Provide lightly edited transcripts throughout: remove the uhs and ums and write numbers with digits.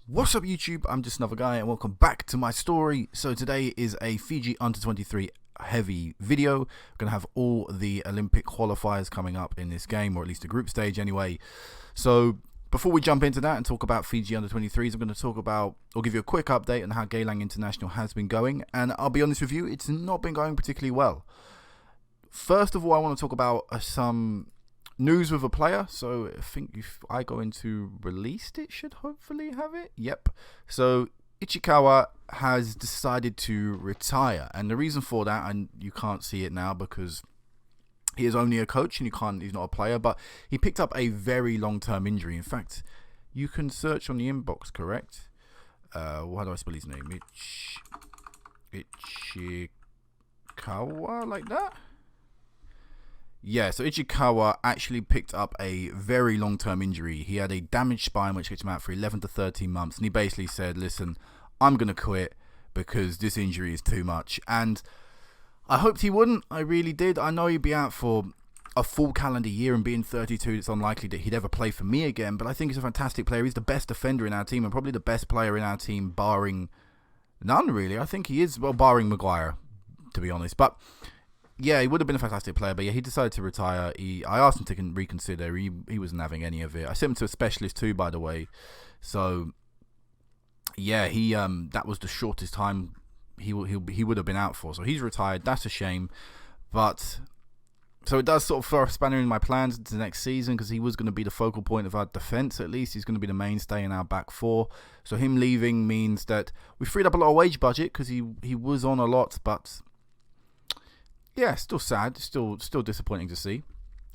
What's up YouTube? I'm just another guy and welcome back to my story. So today is a Fiji under 23 heavy video. We're going to have all the Olympic qualifiers coming up in this game, or at least the group stage anyway. So before we jump into that and talk about Fiji under 23s, I'm going to talk about, or give you a quick update on how Geylang International has been going. And I'll be honest with you, it's not been going particularly well. First of all, I want to talk about some news with a player. So I think if I go into released, it should hopefully have it. Yep. So Ichikawa has decided to retire, and the reason for that, and you can't see it now because he is only a coach and he's not a player, but he picked up a very long-term injury. In fact, you can search on the inbox, correct? How do I spell his name? Ichikawa, like that? Yeah, so Ichikawa actually picked up a very long-term injury. He had a damaged spine which kept him out for 11 to 13 months. And he basically said, listen, I'm going to quit because this injury is too much. And I hoped he wouldn't. I really did. I know he'd be out for a full calendar year, and being 32, it's unlikely that he'd ever play for me again. But I think he's a fantastic player. He's the best defender in our team and probably the best player in our team, barring none, really. I think he is, well, barring Maguire, to be honest. But yeah, he would have been a fantastic player, but yeah, he decided to retire. I asked him to reconsider. He wasn't having any of it. I sent him to a specialist too, by the way. So yeah, that was the shortest time he would have been out for. So he's retired. That's a shame. But so it does sort of throw a spanner in my plans into the next season, because he was going to be the focal point of our defence. At least he's going to be the mainstay in our back four. So him leaving means that we freed up a lot of wage budget, because he was on a lot, but yeah, still sad, still disappointing to see.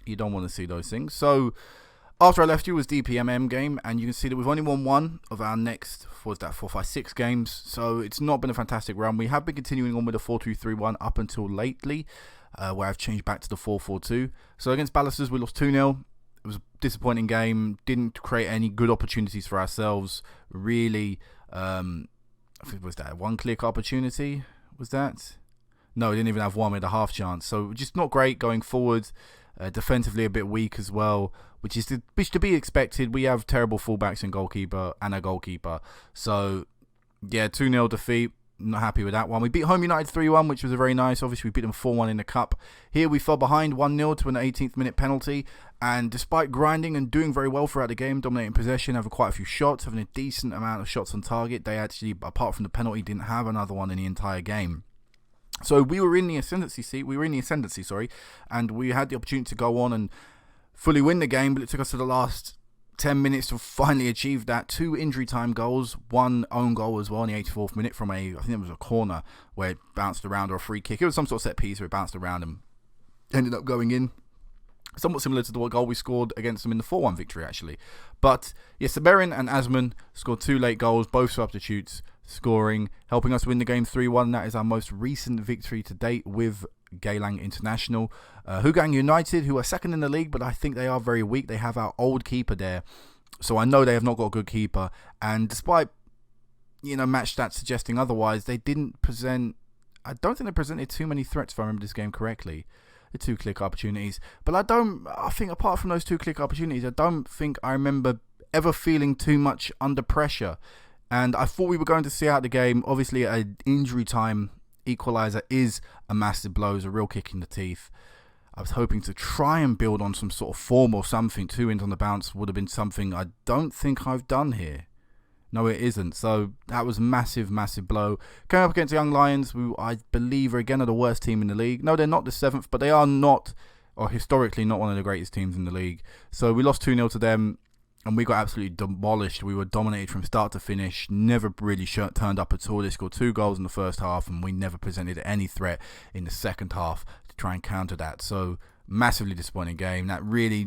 You don't want to see those things. So after I left you was DPMM game, and you can see that we've only won one of our next, what was that, 4, 5, 6 games. So it's not been a fantastic run. We have been continuing on with a 4-2-3-1 up until lately, where I've changed back to the 4-4-2. So against Ballasters we lost 2-0. It was a disappointing game. Didn't create any good opportunities for ourselves, really. I think, was that a one-click opportunity? Was that? No, we didn't even have one with a half chance. So just not great going forward. Defensively a bit weak as well, which is to be expected. We have terrible fullbacks and a goalkeeper. So yeah, 2-0 defeat. Not happy with that one. We beat Home United 3-1, which was a very nice. Obviously, we beat them 4-1 in the cup. Here we fell behind 1-0 to an 18th minute penalty. And despite grinding and doing very well throughout the game, dominating possession, having quite a few shots, having a decent amount of shots on target, they actually, apart from the penalty, didn't have another one in the entire game. So we were in the ascendancy, and we had the opportunity to go on and fully win the game, but it took us to the last 10 minutes to finally achieve that. 2 injury time goals, 1 own goal as well in the 84th minute from I think it was a corner where it bounced around, or a free kick. It was some sort of set piece where it bounced around and ended up going in. Somewhat similar to the goal we scored against them in the 4-1 victory, actually. But yeah, Saberin and Asman scored 2 late goals, both substitutes, scoring, helping us win the game 3-1. That is our most recent victory to date with Geylang International. Hougang United, who are second in the league, but I think they are very weak. They have our old keeper there, so I know they have not got a good keeper. And despite, match stats suggesting otherwise, they didn't present. I don't think they presented too many threats, if I remember this game correctly. The 2-click opportunities, but I think apart from those 2-click opportunities, I don't think I remember ever feeling too much under pressure. And I thought we were going to see out the game. Obviously, an injury time equaliser is a massive blow, is a real kick in the teeth. I was hoping to try and build on some sort of form or something. 2 wins on the bounce would have been something I don't think I've done here. No, it isn't. So that was massive, massive blow. Coming up against the Young Lions, who I believe are again the worst team in the league. No, they're not the 7th, but they are not, or historically not, one of the greatest teams in the league. So we lost 2-0 to them, and we got absolutely demolished. We were dominated from start to finish. Never really turned up at all. They scored 2 goals in the first half, and we never presented any threat in the second half to try and counter that. So massively disappointing game. That really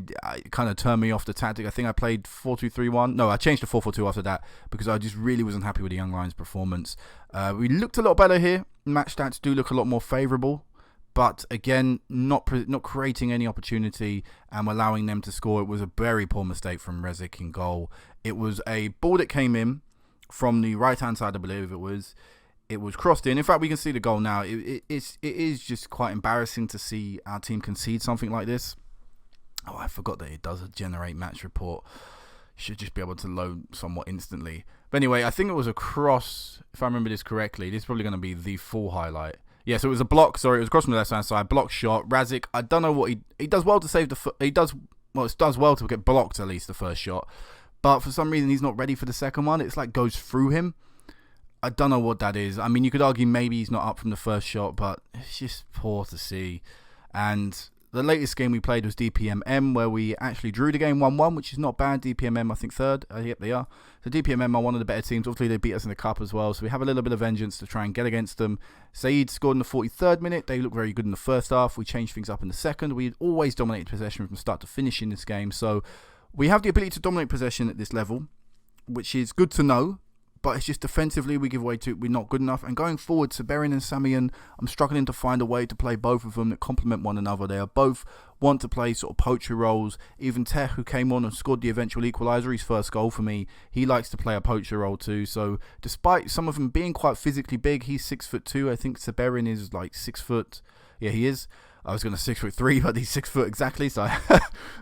kind of turned me off the tactic. I think I played 4-2-3-1. No, I changed to 4-4-2 after that, because I just really wasn't happy with the Young Lions' performance. We looked a lot better here. Match stats do look a lot more favourable, but again, not creating any opportunity and allowing them to score. It was a very poor mistake from Rezic in goal. It was a ball that came in from the right-hand side, I believe it was. It was crossed in. In fact, we can see the goal now. It is just quite embarrassing to see our team concede something like this. Oh, I forgot that it does a generate match report. Should just be able to load somewhat instantly. But anyway, I think it was a cross, if I remember this correctly. This is probably going to be the full highlight. Yeah, so it was a block. Sorry, it was across from the left-hand side. Block shot. Razic, I don't know what he does well to save it does well to get blocked at least the first shot. But for some reason, he's not ready for the second one. It's like goes through him. I don't know what that is. I mean, you could argue maybe he's not up from the first shot, but it's just poor to see. And the latest game we played was DPMM, where we actually drew the game 1-1, which is not bad. DPMM, I think, third. Yep, they are. So DPMM are one of the better teams. Obviously, they beat us in the cup as well, so we have a little bit of vengeance to try and get against them. Saeed scored in the 43rd minute. They look very good in the first half. We changed things up in the second. We always dominated possession from start to finish in this game, so we have the ability to dominate possession at this level, which is good to know. But it's just defensively we give away to, we're not good enough. And going forward, Saberin and Samian, I'm struggling to find a way to play both of them that complement one another. They are both want to play sort of poacher roles. Even Teh, who came on and scored the eventual equaliser, his first goal for me, he likes to play a poacher role too. So despite some of them being quite physically big, he's 6'2". I think Saberin is like 6 foot. Yeah, he is. I was going to 6'3", but he's 6 foot exactly. So,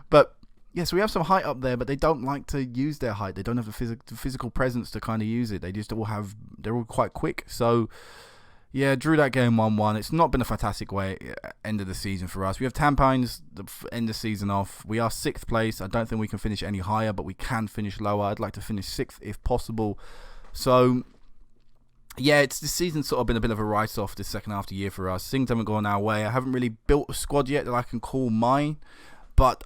but yeah, so we have some height up there, but they don't like to use their height. They don't have the physical presence to kind of use it. They're all quite quick. So, yeah, drew that game 1-1. It's not been a fantastic way end of the season for us. We have Tampines end the season off. We are 6th place. I don't think we can finish any higher, but we can finish lower. I'd like to finish 6th if possible. So, yeah, this season's sort of been a bit of a write-off this second half of the year for us. Things haven't gone our way. I haven't really built a squad yet that I can call mine, but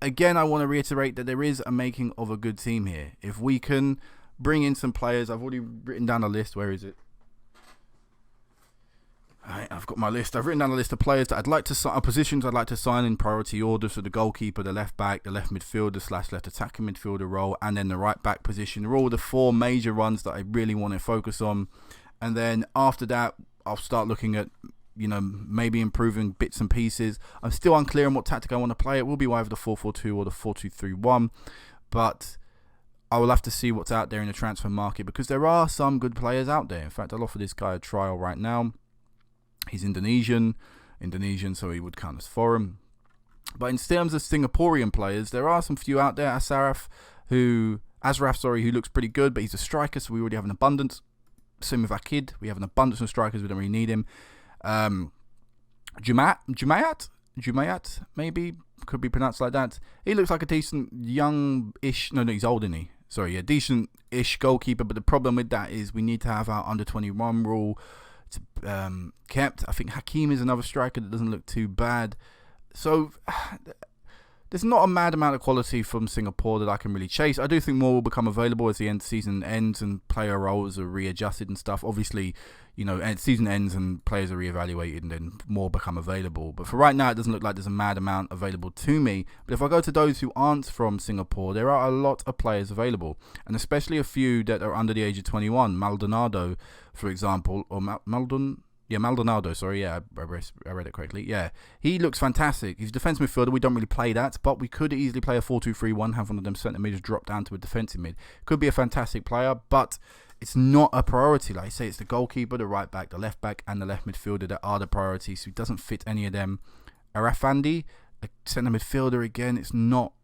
again, I want to reiterate that there is a making of a good team here. If we can bring in some players, I've already written down a list. Where is it? Alright, I've got my list. I've written down a list of players that I'd like to sign, positions I'd like to sign in priority order. So the goalkeeper, the left back, the left midfielder / left attacking midfielder role, and then the right back position. They're all the 4 major ones that I really want to focus on. And then after that, I'll start looking at, maybe improving bits and pieces. I'm still unclear on what tactic I want to play. It will be either the 4-4-2 or the 4-2-3-1. But I will have to see what's out there in the transfer market, because there are some good players out there. In fact, I'll offer this guy a trial right now. He's Indonesian, so he would count as foreign. But in terms of Singaporean players, there are some few out there. Asraf, who looks pretty good, but he's a striker, so we already have an abundance. Same with Akid. We have an abundance of strikers. We don't really need him. Jumayat, maybe, could be pronounced like that. He looks like a decent young-ish, no, he's old, isn't he? Sorry, yeah, decent-ish goalkeeper, but the problem with that is we need to have our under-21 rule kept. I think Hakim is another striker that doesn't look too bad. So there's not a mad amount of quality from Singapore that I can really chase. I do think more will become available as the season ends and player roles are readjusted and stuff. Obviously, season ends and players are reevaluated and then more become available. But for right now, it doesn't look like there's a mad amount available to me. But if I go to those who aren't from Singapore, there are a lot of players available. And especially a few that are under the age of 21. Maldonado, for example, or Maldonado, sorry, yeah, I read it correctly. Yeah, he looks fantastic. He's a defence midfielder. We don't really play that, but we could easily play a 4-2-3-1, have one of them centre mids drop down to a defensive mid. Could be a fantastic player, but it's not a priority. Like I say, it's the goalkeeper, the right back, the left back, and the left midfielder that are the priorities. So he doesn't fit any of them. Arafandi, a centre midfielder, again, it's not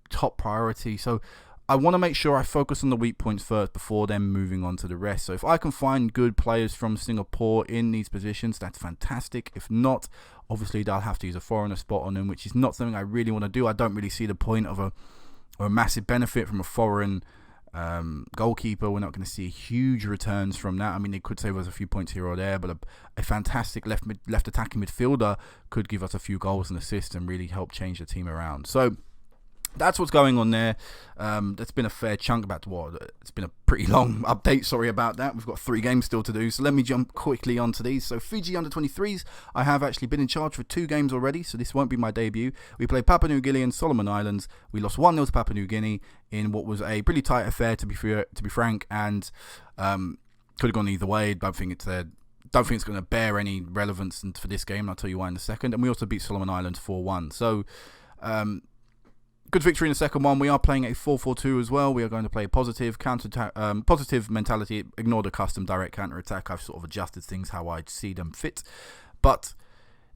top priority. So I want to make sure I focus on the weak points first before then moving on to the rest. So if I can find good players from Singapore in these positions, that's fantastic. If not, obviously I'll have to use a foreigner spot on them, which is not something I really want to do. I don't really see the point of a massive benefit from a foreign goalkeeper. We're not going to see huge returns from that. I mean, they could save us a few points here or there, but a fantastic left attacking midfielder could give us a few goals and assists and really help change the team around. So that's what's going on there. That's been a fair chunk. It's been a pretty long update. Sorry about that. We've got 3 games still to do. So let me jump quickly onto these. So Fiji under-23s, I have actually been in charge for 2 games already, so this won't be my debut. We played Papua New Guinea and Solomon Islands. We lost 1-0 to Papua New Guinea in what was a pretty tight affair, to be frank, and could have gone either way. Don't think it's going to bear any relevance for this game, and I'll tell you why in a second. And we also beat Solomon Islands 4-1. So good victory in the second one. We are playing a 4-4-2 as well. We are going to play a positive mentality. Ignore the custom direct counter attack. I've sort of adjusted things how I see them fit. But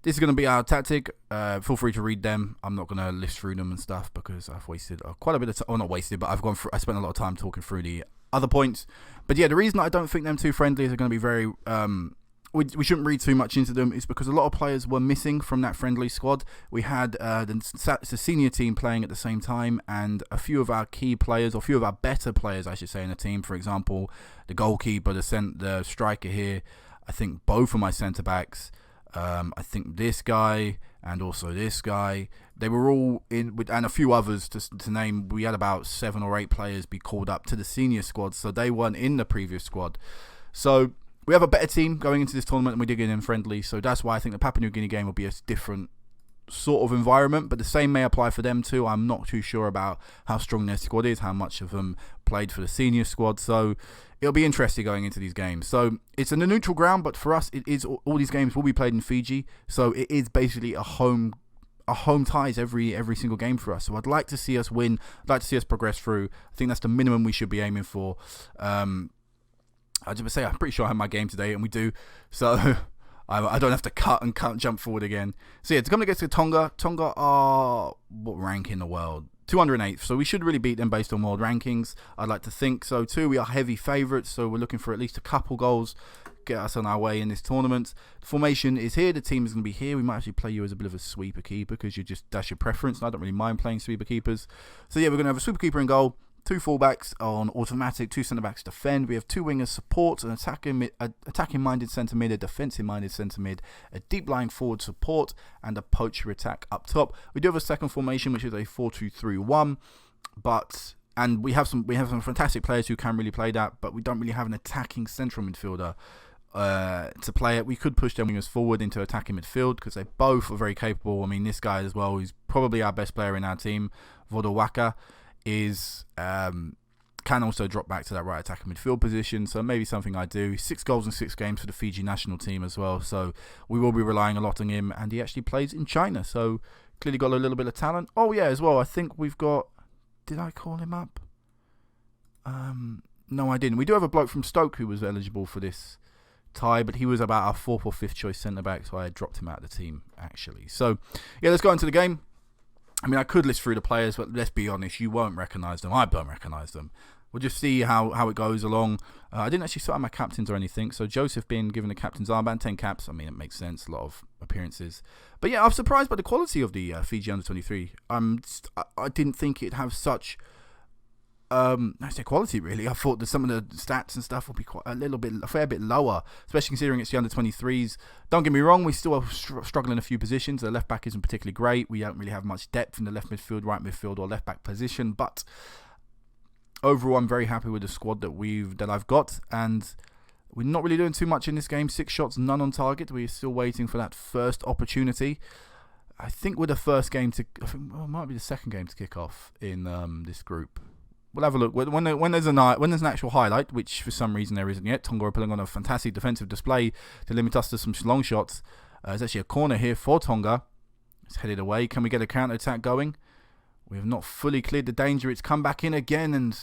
this is going to be our tactic. Feel free to read them. I'm not going to list through them and stuff because I've wasted quite a bit of time. Well, not wasted, but I spent a lot of time talking through the other points. But yeah, the reason I don't think them two friendlies are going to be very... we shouldn't read too much into them is because a lot of players were missing from that friendly squad. We had the senior team playing at the same time, and a few of our key players, or a few of our better players, I should say, in the team. For example, the goalkeeper, the striker here. I think both of my centre-backs, I think this guy and also this guy, they were all in, and a few others to name. We had about 7 or 8 players be called up to the senior squad, so they weren't in the previous squad. So we have a better team going into this tournament than we did in friendly, so that's why I think the Papua New Guinea game will be a different sort of environment, but the same may apply for them too. I'm not too sure about how strong their squad is, how much of them played for the senior squad, so it'll be interesting going into these games. So it's in a neutral ground, but for us, it is all these games will be played in Fiji, so it is basically a home ties every single game for us. So I'd like to see us win. I'd like to see us progress through. I think that's the minimum we should be aiming for. I just say I'm pretty sure I have my game today, and we do. So I don't have to cut and jump forward again. So yeah, to come against Tonga. Tonga are what rank in the world? 208th. So we should really beat them based on world rankings. I'd like to think so too. We are heavy favourites, so we're looking for at least a couple goals, get us on our way in this tournament. The formation is here. The team is going to be here. We might actually play you as a bit of a sweeper keeper because that's your preference. And I don't really mind playing sweeper keepers. So yeah, we're going to have a sweeper keeper in goal. 2 fullbacks on automatic, 2 centre-backs defend. We have 2 wingers support, an attacking-minded centre mid, a defensive-minded centre mid, a deep-lying forward support, and a poacher attack up top. We do have a second formation, which is a 4-2-3-1, and we have some fantastic players who can really play that, but we don't really have an attacking central midfielder to play it. We could push them wingers forward into attacking midfield because they both are very capable. I mean, this guy as well, who's probably our best player in our team, Vodowaka, can also drop back to that right attacking midfield position, so maybe something I do. 6 goals in 6 games for the Fiji national team as well, so we will be relying a lot on him, and he actually plays in China, so clearly got a little bit of talent. Oh yeah, as well, I think we've got... Did I call him up? No, I didn't. We do have a bloke from Stoke who was eligible for this tie, but he was about our 4th or 5th choice centre-back, so I dropped him out of the team, actually. So yeah, let's go into the game. I mean, I could list through the players, but let's be honest, you won't recognise them. I don't recognise them. We'll just see how it goes along. I didn't actually sort out my captains or anything, so Joseph being given the captain's armband, 10 caps. I mean, it makes sense, a lot of appearances. But yeah, I'm surprised by the quality of the Fiji under-23. I didn't think it'd have such... I say quality, really. I thought that some of the stats and stuff would be a fair bit lower, especially considering it's the under-23s. Don't get me wrong, we still are struggling in a few positions. The left back isn't particularly great. We don't really have much depth in the left midfield, right midfield, or left back position. But overall, I'm very happy with the squad that I've got, and we're not really doing too much in this game. 6 shots, none on target. We're still waiting for that first opportunity. I think we're the first game to... it might be the second game to kick off in this group. We'll have a look. When there's an actual highlight, which for some reason there isn't yet, Tonga are putting on a fantastic defensive display to limit us to some long shots. There's actually a corner here for Tonga. It's headed away. Can we get a counter-attack going? We have not fully cleared the danger. It's come back in again, and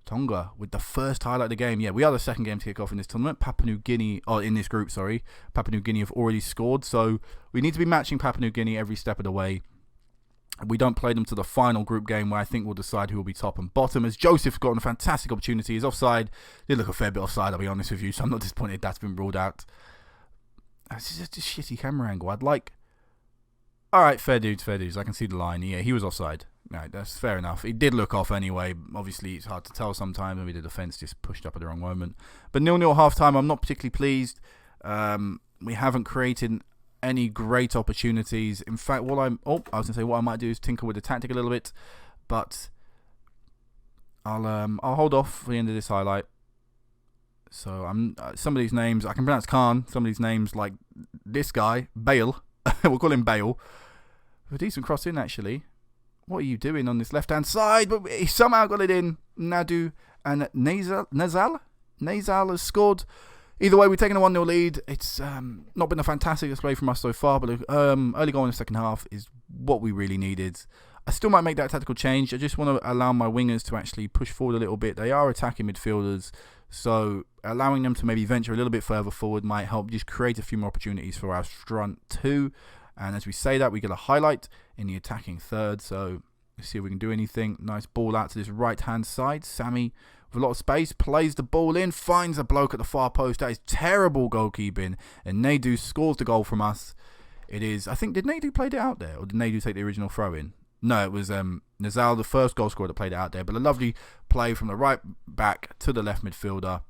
Tonga with the first highlight of the game. Yeah, we are the second game to kick off in this tournament. In this group, sorry. Papua New Guinea have already scored, so we need to be matching Papua New Guinea every step of the way. We don't play them to the final group game where I think we'll decide who will be top and bottom, as Joseph got a fantastic opportunity. He's offside. Did look a fair bit offside, I'll be honest with you, so I'm not disappointed that's been ruled out. It's just a shitty camera angle. Alright, fair dudes. I can see the line. Yeah, he was offside. No, that's fair enough. He did look off anyway. Obviously, it's hard to tell sometimes. Maybe the defence just pushed up at the wrong moment. But 0-0 half-time, I'm not particularly pleased. We haven't created any great opportunities. In fact, what I might do is tinker with the tactic a little bit, but I'll hold off for the end of this highlight. So some of these names I can pronounce Khan. Some of these names, like this guy, Bale, we'll call him Bale. A decent cross in, actually. What are you doing on this left-hand side? But he somehow got it in. Nadu and Nazal has scored. Either way, we're taking a 1-0 lead. It's not been a fantastic display from us so far, but early goal in the second half is what we really needed. I still might make that tactical change. I just want to allow my wingers to actually push forward a little bit. They are attacking midfielders, so allowing them to maybe venture a little bit further forward might help just create a few more opportunities for our front two. And as we say that, we get a highlight in the attacking third, so let's see if we can do anything. Nice ball out to this right-hand side. Sammy with a lot of space, plays the ball in, finds a bloke at the far post. That is terrible goalkeeping, and Nadu scores the goal from us. It is, I think, did Nadu play it out there, or did Nadu take the original throw in? No, it was Nazal, the first goal scorer, that played it out there. But a lovely play from the right back to the left midfielder.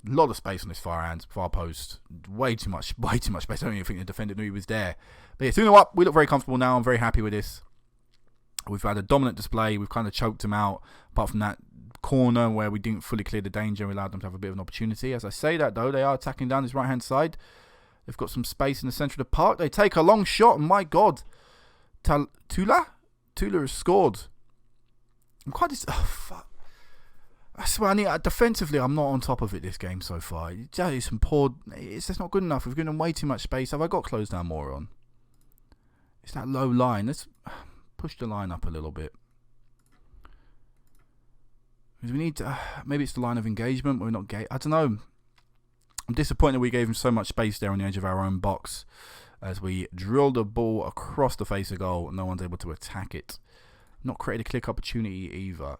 A lot of space on this far post. Way too much space. I don't even think the defender knew he was there. But yeah, 2-0 up. We look very comfortable now. I'm very happy with this. We've had a dominant display. We've kind of choked them out. Apart from that corner where we didn't fully clear the danger and we allowed them to have a bit of an opportunity. As I say that, though, they are attacking down this right-hand side. They've got some space in the centre of the park. They take a long shot, and my God. Tula has scored. I'm quite... fuck. I swear, defensively, I'm not on top of it this game so far. It's some poor... It's just not good enough. We've given them way too much space. Have I got closed down more on? It's that low line. Let's push the line up a little bit. Because we need to... maybe it's the line of engagement. We're not... I don't know. I'm disappointed we gave him so much space there on the edge of our own box. As we drill the ball across the face of goal, no one's able to attack it. Not create a click opportunity either.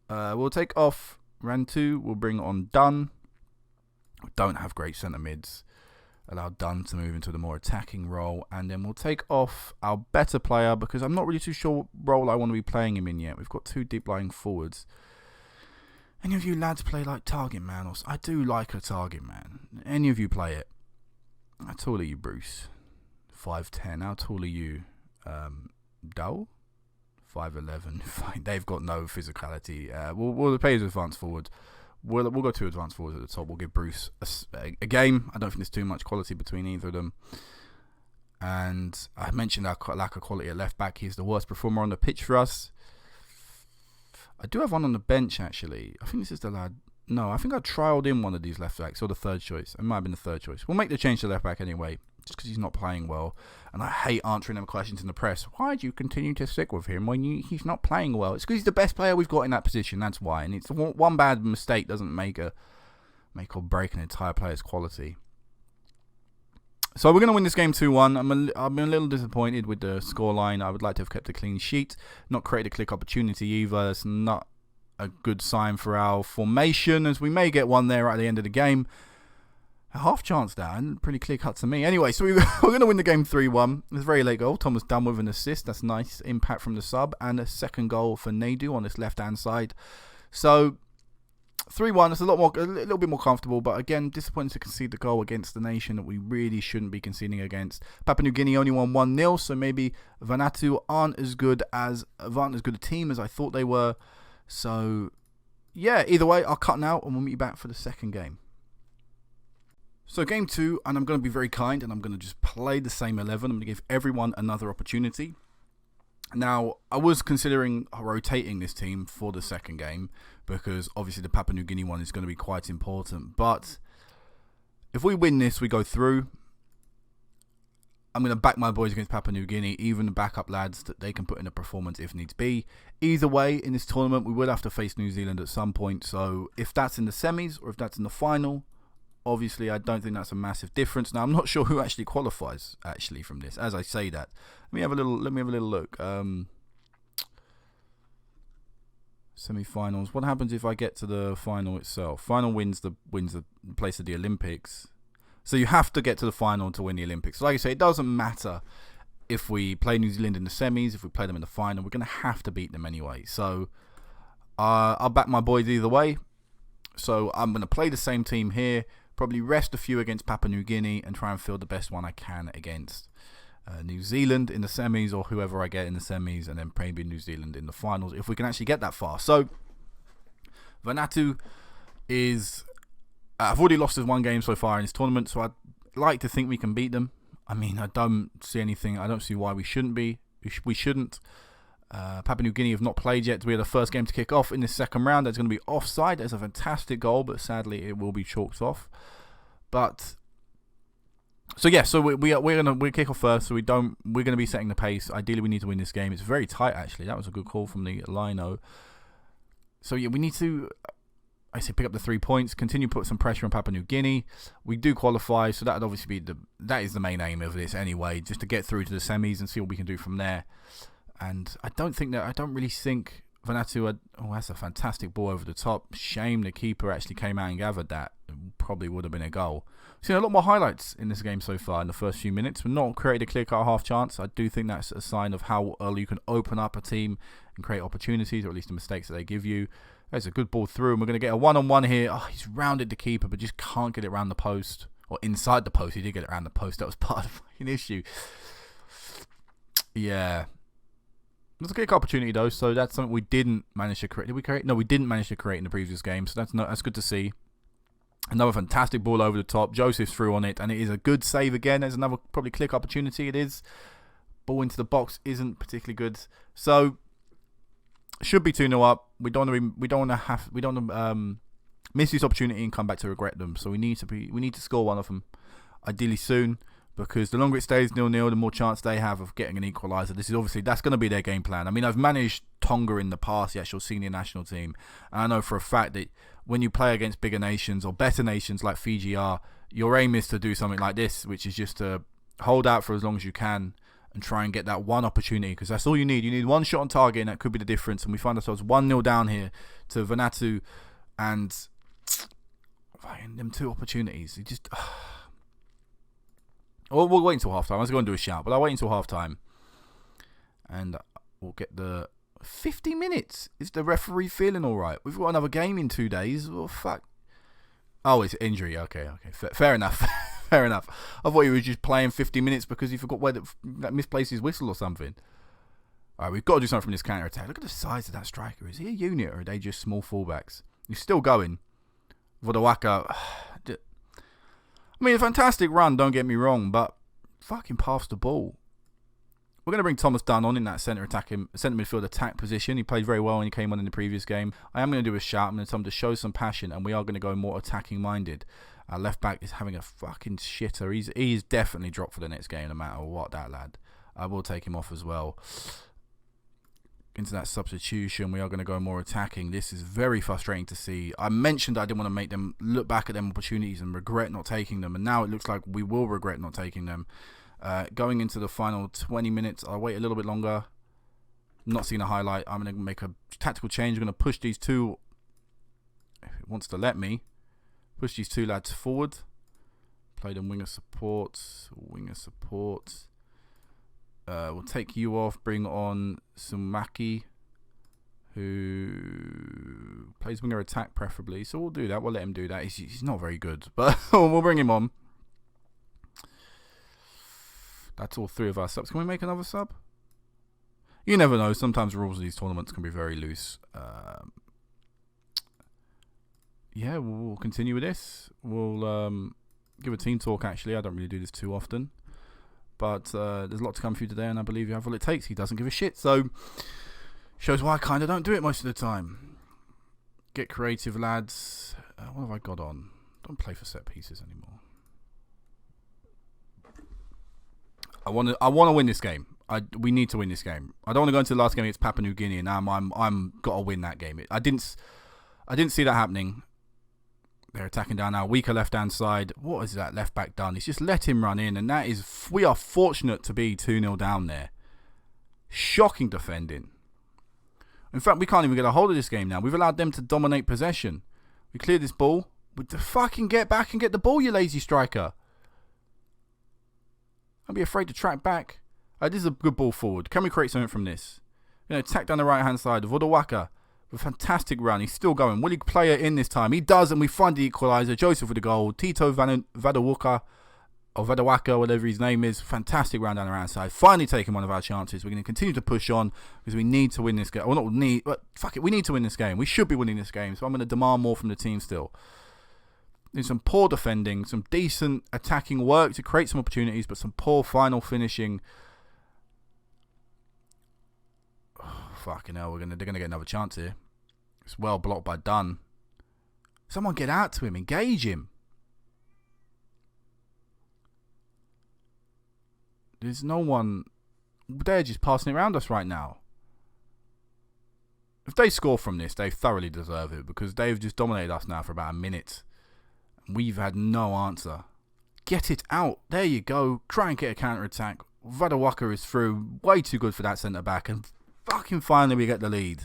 We'll take off Rantu. We'll bring on Dunn. We don't have great centre mids. Allow Dunn to move into the more attacking role. And then we'll take off our better player because I'm not really too sure what role I want to be playing him in yet. We've got 2 deep lying forwards. Any of you lads play like target man? I do like a target man. Any of you play it? How tall are you, Bruce? 5'10". How tall are you? Dowell? 5'11". Fine. They've got no physicality. We'll play as advanced forward. We'll go 2 advanced forwards at the top. We'll give Bruce a game. I don't think there's too much quality between either of them. And I mentioned our lack of quality at left back. He's the worst performer on the pitch for us. I do have one on the bench actually. I think this is the lad. No, I think I trialled in one of these left backs or the third choice. It might have been the third choice. We'll make the change to left back anyway. Just because he's not playing well. And I hate answering them questions in the press. Why do you continue to stick with him when he's not playing well? It's because he's the best player we've got in that position. That's why. And it's one bad mistake doesn't make or break an entire player's quality. So we're going to win this game 2-1. I'm a little disappointed with the scoreline. I would like to have kept a clean sheet. Not created a click opportunity either. That's not a good sign for our formation, as we may get one there at the end of the game. A half chance down, pretty clear cut to me. Anyway, so we're going to win the game 3-1. It's a very late goal. Thomas Dunn with an assist. That's nice impact from the sub. And a second goal for Nadu on this left-hand side. So 3-1, it's a little bit more comfortable. But again, disappointed to concede the goal against the nation that we really shouldn't be conceding against. Papua New Guinea only won 1-0. So maybe Vanuatu aren't as good a team as I thought they were. So yeah, either way, I'll cut now and we'll meet you back for the second game. So game 2, and I'm going to be very kind, and I'm going to just play the same 11. I'm going to give everyone another opportunity. Now, I was considering rotating this team for the second game, because obviously the Papua New Guinea one is going to be quite important. But if we win this, we go through. I'm going to back my boys against Papua New Guinea, even the backup lads, that they can put in a performance if needs be. Either way, in this tournament, we will have to face New Zealand at some point. So if that's in the semis, or if that's in the final... Obviously, I don't think that's a massive difference. Now, I'm not sure who actually qualifies from this. As I say that, let me have a little look. Semi-finals. What happens if I get to the final itself? Final wins the place of the Olympics. So you have to get to the final to win the Olympics. So like I say, it doesn't matter if we play New Zealand in the semis, if we play them in the final. We're going to have to beat them anyway. So I'll back my boys either way. So I'm going to play the same team here. Probably rest a few against Papua New Guinea and try and field the best one I can against New Zealand in the semis, or whoever I get in the semis, and then maybe New Zealand in the finals if we can actually get that far. So Vanuatu is... I've already lost this one game so far in this tournament, so I'd like to think we can beat them. I mean, I don't see anything. I don't see why we shouldn't be. We shouldn't. Papua New Guinea have not played yet. We are the first game to kick off in this second round. That's going to be offside. That's a fantastic goal, but sadly it will be chalked off. But so yeah, so we kick off first. So we're going to be setting the pace. Ideally, we need to win this game. It's very tight actually. That was a good call from the lino. So yeah, we need to, pick up the 3 points. Continue to put some pressure on Papua New Guinea. We do qualify, so that would obviously be that is the main aim of this anyway, just to get through to the semis and see what we can do from there. And I don't really think Vanuatu had, that's a fantastic ball over the top. Shame the keeper actually came out and gathered that. It probably would have been a goal. We've seen a lot more highlights in this game so far in the first few minutes. We've not created a clear-cut half chance. I do think that's a sign of how early you can open up a team and create opportunities, or at least the mistakes that they give you. There's a good ball through, and we're going to get a one-on-one here. Oh, he's rounded the keeper, but just can't get it around the post. Or inside the post. He did get it around the post. That was part of the fucking issue. Yeah. It was a kick opportunity though, so that's something we didn't manage to create. Did we create? No, we didn't manage to create in the previous game, so that's good to see. Another fantastic ball over the top. Joseph's through on it, and it is a good save again. There's another probably click opportunity. It is. Ball into the box isn't particularly good, so should be 2-0 up. We don't want to miss this opportunity and come back to regret them. So we need to score one of them, ideally soon. Because the longer it stays 0-0, the more chance they have of getting an equaliser. That's going to be their game plan. I mean, I've managed Tonga in the past, the actual senior national team. And I know for a fact that when you play against bigger nations or better nations like Fiji are, your aim is to do something like this, which is just to hold out for as long as you can and try and get that one opportunity. Because that's all you need. You need one shot on target, and that could be the difference. And we find ourselves 1-0 down here to Vanuatu, and them two opportunities. It just... Well, we'll wait until half-time. I was going to do a shout, but I'll wait until half-time. And we'll get the 50 minutes. Is the referee feeling all right? We've got another game in 2 days. Oh, fuck. Oh, it's injury. Okay. Fair enough. Fair enough. I thought he was just playing 50 minutes because he forgot where misplaced his whistle or something. All right, we've got to do something from this counter-attack. Look at the size of that striker. Is he a unit or are they just small fullbacks? He's still going. Vodawaka... I mean, a fantastic run, don't get me wrong, but fucking pass the ball. We're going to bring Thomas Dunn on in that centre midfield attack position. He played very well when he came on in the previous game. I am going to do a shout. I'm going to tell him to show some passion, and we are going to go more attacking minded. Our left back is having a fucking shitter. He's definitely dropped for the next game, no matter what, that lad. I will take him off as well. Into that substitution, we are going to go more attacking. This is very frustrating to see. I mentioned I didn't want to make them look back at them opportunities and regret not taking them, and now it looks like we will regret not taking them. Going into the final 20 minutes, I'll wait a little bit longer. Not seeing a highlight. I'm going to make a tactical change. I'm going to push these two, if it wants to let me, push these two lads forward. Play them winger support. We'll take you off, bring on Sumaki, who plays winger attack preferably. So we'll do that. We'll let him do that. He's not very good, but we'll bring him on. That's all three of our subs. Can we make another sub? You never know. Sometimes the rules of these tournaments can be very loose. Yeah, we'll continue with this. We'll give a team talk, actually. I don't really do this too often. But there's a lot to come for you today, and I believe you have all it takes. He doesn't give a shit, so shows why I kind of don't do it most of the time. Get creative, lads. What have I got on? Don't play for set pieces anymore. I want to win this game. We need to win this game. I don't want to go into the last game against Papua New Guinea, and now I'm got to win that game. I didn't see that happening. They're attacking down our weaker left-hand side. What is that left back done? He's just let him run in, and that is... We are fortunate to be 2-0 down there. Shocking defending. In fact, we can't even get a hold of this game now. We've allowed them to dominate possession. We cleared this ball. Fucking get back and get the ball, you lazy striker. Don't be afraid to track back. This is a good ball forward. Can we create something from this? Attack down the right-hand side. Vodawaka. A fantastic run. He's still going. Will he play it in this time? He does, and we find the equaliser. Joseph with the goal. Tito Vadawaka, or Vadawaka, whatever his name is. Fantastic run down the right side. Finally taking one of our chances. We're going to continue to push on because we need to win this game. Well, not need, but fuck it. We need to win this game. We should be winning this game. So I'm going to demand more from the team still. There's some poor defending, some decent attacking work to create some opportunities, but some poor final finishing. Fucking hell, they're gonna get another chance here. It's well blocked by Dunn. Someone get out to him, engage him. There's no one. They're just passing it around us right now. If they score from this, they thoroughly deserve it because they've just dominated us now for about a minute. We've had no answer. Get it out. There you go. Try and get a counter attack. Vadawaka is through. Way too good for that centre back, and fucking finally we get the lead.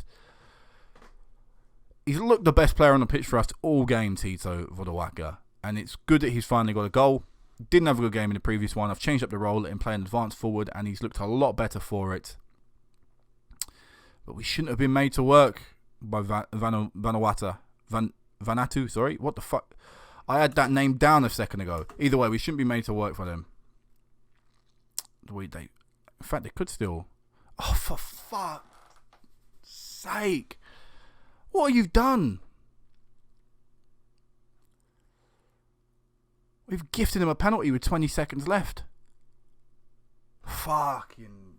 he's looked the best player on the pitch for us all game, Tito Vodawaka. And it's good that he's finally got a goal. Didn't have a good game in the previous one. I've changed up the role and playing advanced forward, and he's looked a lot better for it. But we shouldn't have been made to work by Vanuatu. Sorry? What the fuck? I had that name down a second ago. Either way, we shouldn't be made to work for them. In fact, they could still. Oh, for fuck's sake. What have you done? We've gifted him a penalty with 20 seconds left. Fucking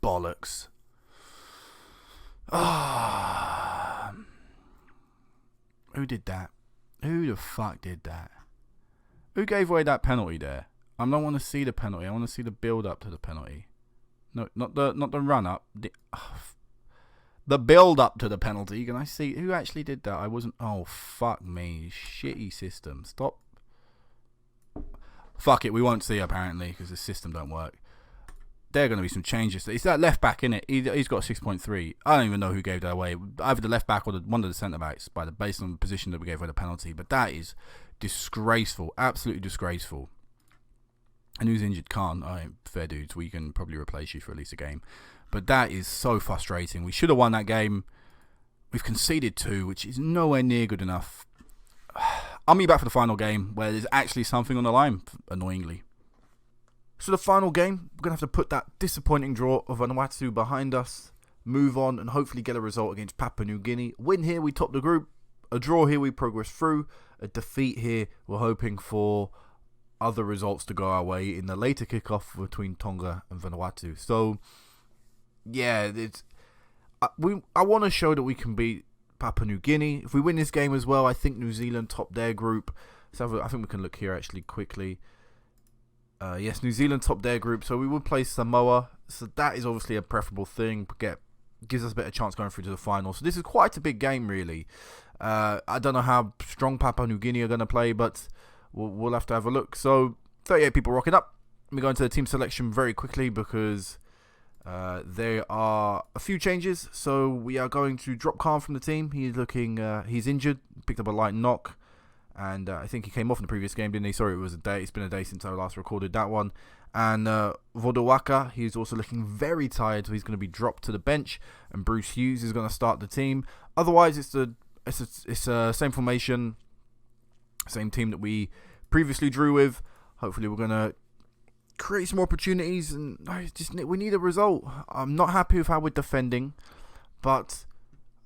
bollocks. Who did that? Who the fuck did that? Who gave away that penalty there? I don't want to see the penalty. I want to see the build up to the penalty. No, not the run up. The build up to the penalty. Can I see who actually did that? I wasn't. Oh, fuck me. Shitty system. Stop. Fuck it. We won't see apparently because the system don't work. There are going to be some changes. It's that left back, innit? He's got 6.3. I don't even know who gave that away. Either the left back or one of the centre backs based on the position that we gave away the penalty. But that is disgraceful. Absolutely disgraceful. And who's injured? Khan. Fair dudes. We can probably replace you for at least a game. But that is so frustrating. We should have won that game. We've conceded 2, which is nowhere near good enough. I'll be back for the final game where there's actually something on the line, annoyingly. So the final game, we're going to have to put that disappointing draw of Vanuatu behind us, move on and hopefully get a result against Papua New Guinea. Win here, we top the group. A draw here, we progress through. A defeat here, we're hoping for other results to go our way in the later kickoff between Tonga and Vanuatu. So, yeah, I want to show that we can beat Papua New Guinea. If we win this game as well, I think New Zealand top their group. So I think we can look here actually quickly. Yes, New Zealand top their group, so we would play Samoa. So that is obviously a preferable thing. Gives us a better chance going through to the final. So this is quite a big game, really. I don't know how strong Papua New Guinea are going to play, but we'll have to have a look. So 38 people rocking up. Let me go into the team selection very quickly because there are a few changes. So we are going to drop Khan from the team. He's injured, picked up a light knock. And I think he came off in the previous game, didn't he? Sorry, it was a day. It's been a day since I last recorded that one. And Vodawaka, he's also looking very tired, so he's going to be dropped to the bench. And Bruce Hughes is going to start the team. Otherwise, it's the same formation, same team that we previously drew with. Hopefully, we're going to create some more opportunities, and we need a result. I'm not happy with how we're defending, but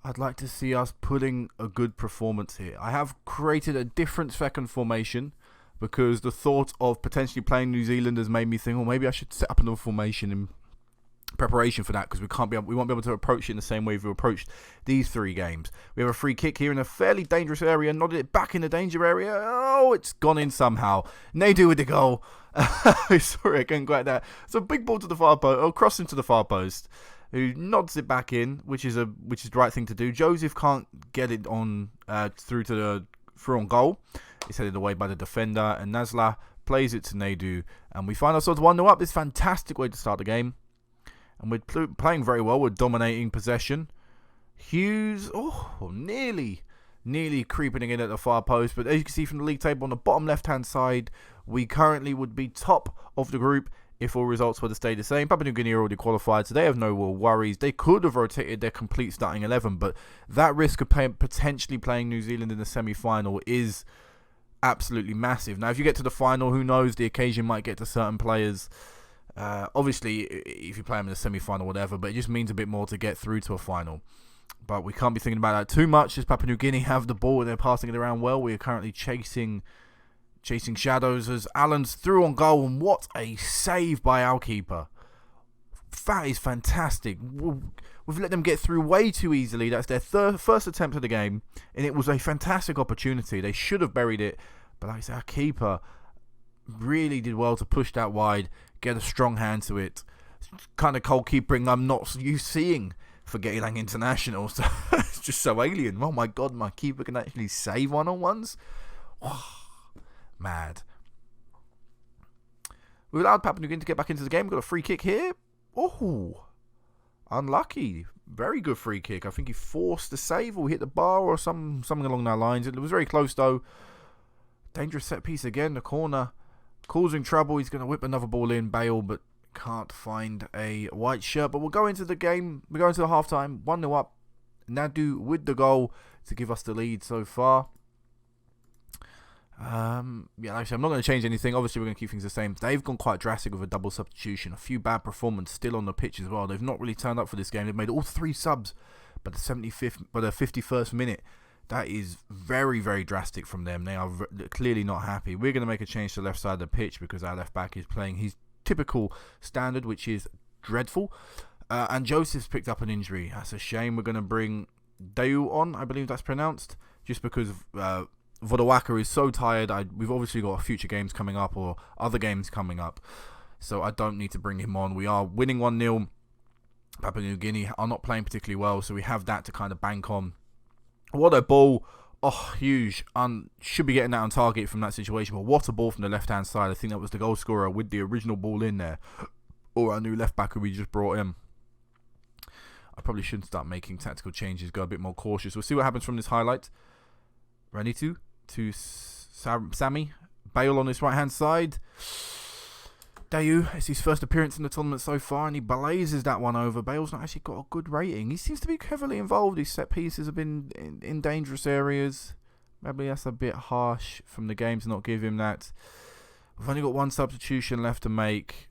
I'd like to see us putting a good performance here. I have created a different second formation because the thought of potentially playing New Zealand has made me think, well, maybe I should set up another formation in preparation for that because we won't be able to approach it in the same way we've approached these 3 games. We have a free kick here in a fairly dangerous area, nodded it back in the danger area. Oh, it's gone in somehow. Nadu with the goal. Sorry, I can't quite that. So big ball to the far post, cross into the far post, who nods it back in, which is the right thing to do. Joseph can't get it on through on goal. It's headed away by the defender, and Nasla plays it to Nadu, and we find ourselves 1-0 up. This fantastic way to start the game, and we're playing very well. We're dominating possession. Hughes, nearly creeping in at the far post, but as you can see from the league table on the bottom left-hand side, we currently would be top of the group if all results were to stay the same. Papua New Guinea are already qualified, so they have no real worries. They could have rotated their complete starting 11, but that risk of potentially playing New Zealand in the semi-final is absolutely massive. Now, if you get to the final, who knows? The occasion might get to certain players. Obviously, if you play them in the semi-final, whatever, but it just means a bit more to get through to a final. But we can't be thinking about that too much, as Papua New Guinea have the ball and they're passing it around well. We are currently chasing shadows as Allen's through on goal, and what a save by our keeper. That is fantastic. We've let them get through way too easily. That's their first attempt of the game, and it was a fantastic opportunity. They should have buried it, but like I said, our keeper really did well to push that wide, get a strong hand to it. Kind of goalkeeping I'm not used to seeing for Geylang International. So it's just so alien. Oh my god, my keeper can actually save one-on-ones. Mad. We've allowed Papua New Guinea to get back into the game. We've got a free kick here. Oh, unlucky. Very good free kick. I think he forced the save or hit the bar or something along those lines. It was very close though. Dangerous set piece again. The corner causing trouble. He's going to whip another ball in. Bale, but can't find a white shirt. But we'll go into the game. We're going to the half-time. 1-0 up. Nadu with the goal to give us the lead so far. Like I said, I'm not going to change anything. Obviously, we're going to keep things the same. They've gone quite drastic with a double substitution. A few bad performances still on the pitch as well. They've not really turned up for this game. They've made all 3 subs by the 51st minute. That is very, very drastic from them. They are clearly not happy. We're going to make a change to the left side of the pitch because our left back is playing his typical standard, which is dreadful. And Joseph's picked up an injury. That's a shame. We're going to bring Dayu on, I believe that's pronounced, just because Vodawaka is so tired. We've obviously got future games coming up or other games coming up, so I don't need to bring him on. We are winning 1-0. Papua New Guinea are not playing particularly well, so we have that to kind of bank on. What a ball. Oh, huge. Should be getting that on target from that situation, but what a ball from the left-hand side. I think that was the goal scorer with the original ball in there, or our new left-back who we just brought in. I probably shouldn't start making tactical changes, go a bit more cautious. We'll see what happens from this highlight. Ranitu to Sammy. Bale on his right-hand side. Dayu, it's his first appearance in the tournament so far, and he blazes that one over. Bale's not actually got a good rating. He seems to be heavily involved. His set pieces have been in dangerous areas. Maybe that's a bit harsh from the game to not give him that. We've only got 1 substitution left to make.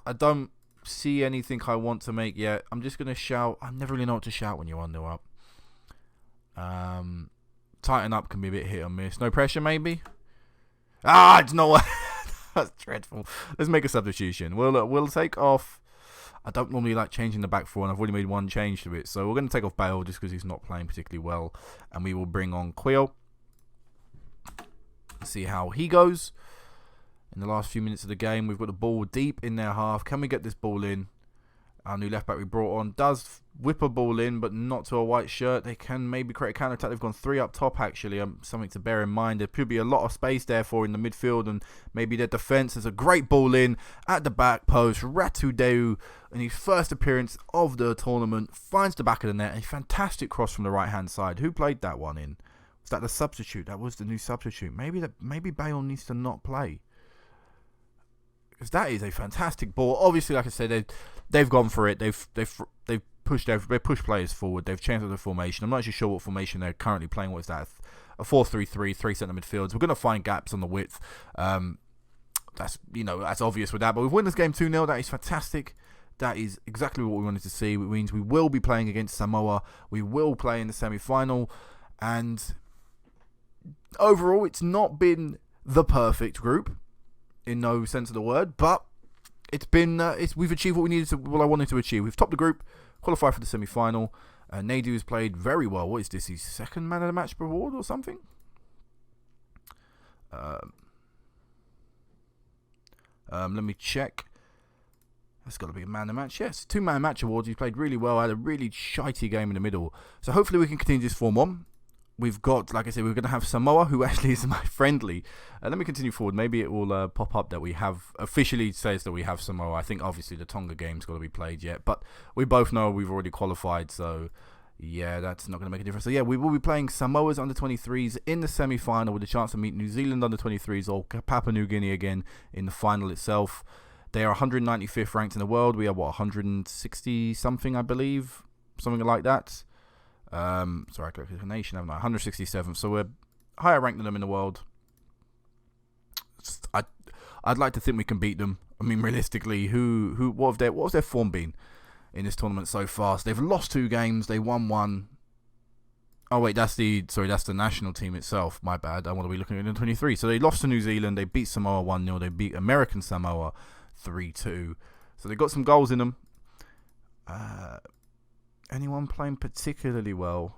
I don't see anything I want to make yet. I'm just going to shout. I never really know what to shout when you're 1-0 up. Tighten up can be a bit hit or miss. No pressure, maybe? It's not. That's dreadful. Let's make a substitution. We'll take off. I don't normally like changing the back four, and I've already made 1 change to it. So we're going to take off Bale just because he's not playing particularly well. And we will bring on Quill. See how he goes. In the last few minutes of the game, we've got the ball deep in their half. Can we get this ball in? Our new left back we brought on does whip a ball in, but not to a white shirt. They can maybe create a counter attack. They've gone 3 up top, actually. Something to bear in mind. There could be a lot of space there for in the midfield and maybe their defence. There's a great ball in at the back post. Ratu Deu, in his first appearance of the tournament, finds the back of the net. A fantastic cross from the right-hand side. Who played that one in? Was that the substitute? That was the new substitute. Maybe Bale needs to not play. Because that is a fantastic ball. Obviously, like I said, they've gone for it. They've pushed players forward. They've changed the formation. I'm not actually sure what formation they're currently playing. What is that? A 4-3-3, 3 centre midfields. We're going to find gaps on the width. That's obvious with that. But we've won this game 2-0. That is fantastic. That is exactly what we wanted to see. It means we will be playing against Samoa. We will play in the semi-final. And overall, it's not been the perfect group, in no sense of the word, but it's been we've achieved what we needed to. What I wanted to achieve. We've topped the group, qualified for the semi-final. Nadu has played very well. What is this? His second man of the match reward or something? Let me check. That's got to be a man of the match. Yes, 2 man match awards. He's played really well. Had a really shitey game in the middle. So hopefully we can continue this form on. We've got, like I said, we're going to have Samoa, who actually is my friendly. Let me continue forward. Maybe it will pop up that we have, officially says that we have Samoa. I think obviously the Tonga game's got to be played yet. But we both know we've already qualified. So, yeah, that's not going to make a difference. So, yeah, we will be playing Samoa's under-23s in the semi-final with a chance to meet New Zealand under-23s or Papua New Guinea again in the final itself. They are 195th ranked in the world. We are, 160-something, I believe? Something like that. Sorry, I clicked the nation, haven't I? 167th, so we're higher ranked than them in the world. I'd like to think we can beat them. I mean, realistically, what has their form been in this tournament so far? So they've lost 2 games, they won 1. Oh wait, that's the national team itself. My bad. I want to be looking at the 23. So they lost to New Zealand, they beat Samoa 1-0, they beat American Samoa 3-2. So they got some goals in them. Anyone playing particularly well?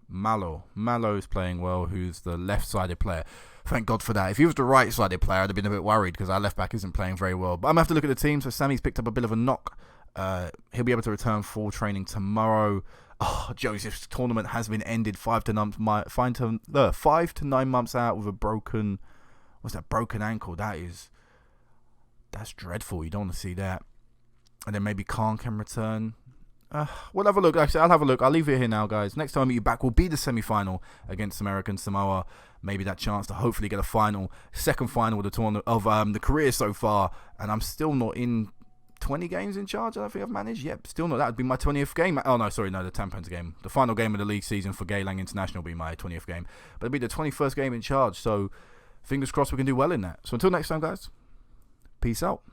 Malo's playing well, who's the left-sided player. Thank God for that. If he was the right-sided player, I'd have been a bit worried because our left-back isn't playing very well. But I'm going to have to look at the team. So Sammy's picked up a bit of a knock. He'll be able to return full training tomorrow. Oh, Joseph's tournament has been ended 5 to 9 months out with a broken ankle. That's dreadful. You don't want to see that. And then maybe Khan can return. We'll have a look. Actually, I'll have a look. I'll leave it here now, guys. Next time I meet you back will be the semi-final against American Samoa. Maybe that chance to hopefully get a final, second final of the tournament of the career so far. And I'm still not in 20 games in charge. I don't think I've managed. Yep, still not. That would be my 20th game. Oh no, sorry, no, the Tampons game. The final game of the league season for Geylang International will be my 20th game. But it'll be the 21st game in charge. So fingers crossed we can do well in that. So until next time, guys. Peace out.